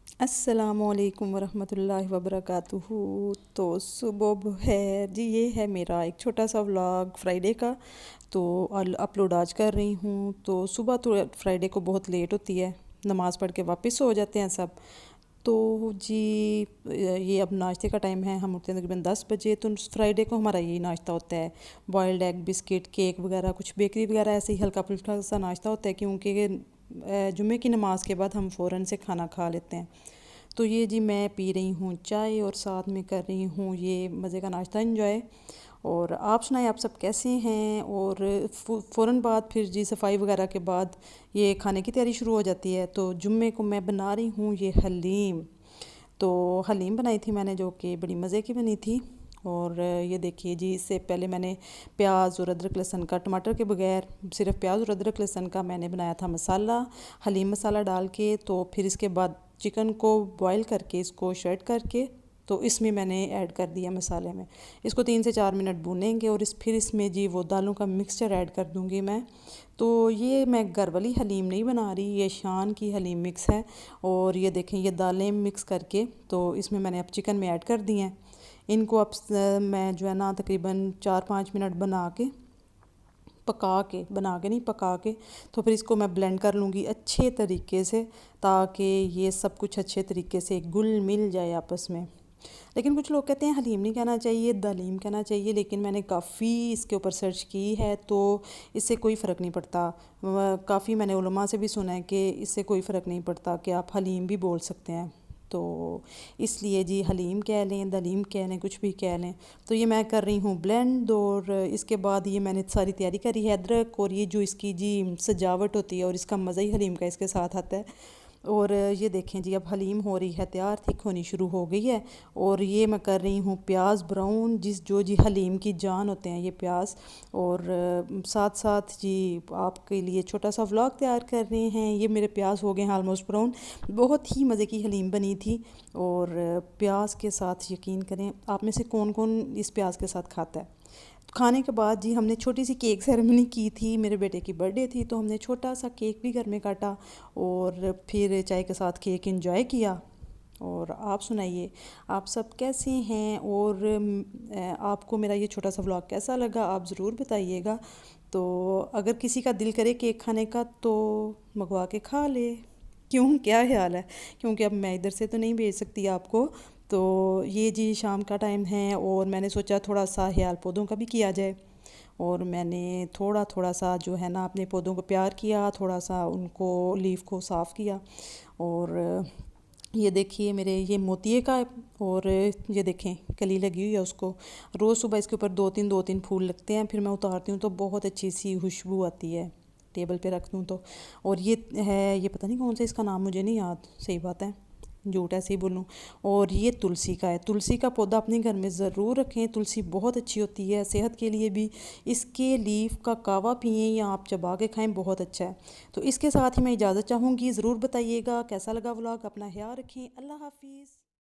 अस्सलामुअलैकुम वरहमतुल्लाहि वबरकातुहू। तो सुबह है जी, ये है मेरा एक छोटा सा व्लॉग फ्राइडे का। तो अपलोड आज कर रही हूँ। तो सुबह तो फ्राइडे को बहुत लेट होती है, नमाज़ पढ़ के वापस सो जाते हैं सब। तो जी ये अब नाश्ते का टाइम है, हम उठते हैं तकरीबन 10 बजे। तो फ्राइडे को हमारा यही नाश्ता होता है, बॉयल्ड एग, बिस्किट, केक वगैरह, कुछ बेकरी वगैरह, ऐसे ही हल्का फुल्का सा नाश्ता होता है, क्योंकि जुम्मे की नमाज़ के बाद हम फ़ौरन से खाना खा लेते हैं। तो ये जी मैं पी रही हूँ चाय और साथ में कर रही हूँ ये मज़े का नाश्ता इंजॉय। और आप सुनाएं, आप सब कैसे हैं। और फ़ौरन बाद फिर जी सफाई वगैरह के बाद ये खाने की तैयारी शुरू हो जाती है। तो जुम्मे को मैं बना रही हूँ ये हलीम। तो हलीम बनाई थी मैंने, जो कि बड़ी मज़े की बनी थी। और ये देखिए जी, इससे पहले मैंने प्याज और अदरक लहसुन का, टमाटर के बगैर सिर्फ प्याज और अदरक लहसुन का मैंने बनाया था मसाला, हलीम मसाला डाल के। तो फिर इसके बाद चिकन को बॉईल करके, इसको शर्ट करके, तो इसमें मैंने ऐड कर दिया मसाले में। इसको 3 से 4 मिनट भूनेंगे और फिर इसमें जी वो दालों का मिक्सचर ऐड कर दूँगी मैं। तो ये मैं घर वाली हलीम नहीं बना रही, ये शान की हलीम मिक्स है। और ये देखें, ये दालें मिक्स करके तो इसमें मैंने अब चिकन में ऐड कर दिए हैं। इनको अब मैं जो है ना तकरीबन 4-5 मिनट बना के नहीं, पका के, तो फिर इसको मैं ब्लेंड कर लूँगी अच्छे तरीके से, ताकि ये सब कुछ अच्छे तरीके से घुल मिल जाए आपस में। लेकिन कुछ लोग कहते हैं हलीम नहीं कहना चाहिए, दलीम कहना चाहिए, लेकिन मैंने काफ़ी इसके ऊपर सर्च की है तो इससे कोई फ़र्क नहीं पड़ता। काफ़ी मैंने उलमा से भी सुना है कि इससे कोई फ़र्क नहीं पड़ता, कि आप हलीम भी बोल सकते हैं। तो इसलिए जी हलीम कह लें, दलीम कह लें, कुछ भी कह लें। तो ये मैं कर रही हूँ ब्लेंड। और इसके बाद ये मैंने सारी तैयारी करी है, अदरक और ये जो इसकी जी सजावट होती है, और इसका मज़ा ही हलीम का इसके साथ आता है। और ये देखें जी, अब हलीम हो रही है तैयार, थिक होनी शुरू हो गई है। और ये मैं कर रही हूँ प्याज ब्राउन, जो जी हलीम की जान होते हैं ये प्याज। और साथ साथ जी आपके लिए छोटा सा व्लॉग तैयार कर रहे हैं। ये मेरे प्याज हो गए हैं ऑलमोस्ट ब्राउन। बहुत ही मज़े की हलीम बनी थी। और प्याज के साथ यकीन करें, आप में से कौन कौन इस प्याज के साथ खाता है। खाने के बाद जी हमने छोटी सी केक सेरेमनी की थी, मेरे बेटे की बर्थडे थी, तो हमने छोटा सा केक भी घर में काटा और फिर चाय के साथ केक एंजॉय किया। और आप सुनाइए, आप सब कैसे हैं। और आपको मेरा ये छोटा सा व्लॉग कैसा लगा, आप ज़रूर बताइएगा। तो अगर किसी का दिल करे केक खाने का तो मंगवा के खा ले। क्यों, क्या ख्याल है, क्योंकि अब मैं इधर से तो नहीं भेज सकती आपको। तो ये जी शाम का टाइम है और मैंने सोचा थोड़ा सा ख्याल पौधों का भी किया जाए। और मैंने थोड़ा थोड़ा सा जो है ना अपने पौधों को प्यार किया, थोड़ा सा उनको लीफ को साफ़ किया। और ये देखिए मेरे ये मोतिये का। और ये देखें कली लगी हुई है उसको। रोज़ सुबह इसके ऊपर दो तीन फूल लगते हैं, फिर मैं उतारती हूँ तो बहुत अच्छी सी खुशबू आती है, टेबल पे रख दूँ तो। और ये है, ये पता नहीं कौन सा इसका नाम, मुझे नहीं याद, सही बात है, झूठ ऐसे ही बोलूँ। और ये तुलसी का है, तुलसी का पौधा अपने घर में ज़रूर रखें। तुलसी बहुत अच्छी होती है सेहत के लिए भी। इसके लीफ का कावा पिएं या आप चबा के खाएं, बहुत अच्छा है। तो इसके साथ ही मैं इजाज़त चाहूँगी। ज़रूर बताइएगा कैसा लगा व्लॉग, अपना ख्याल रखें, अल्लाह हाफिज़।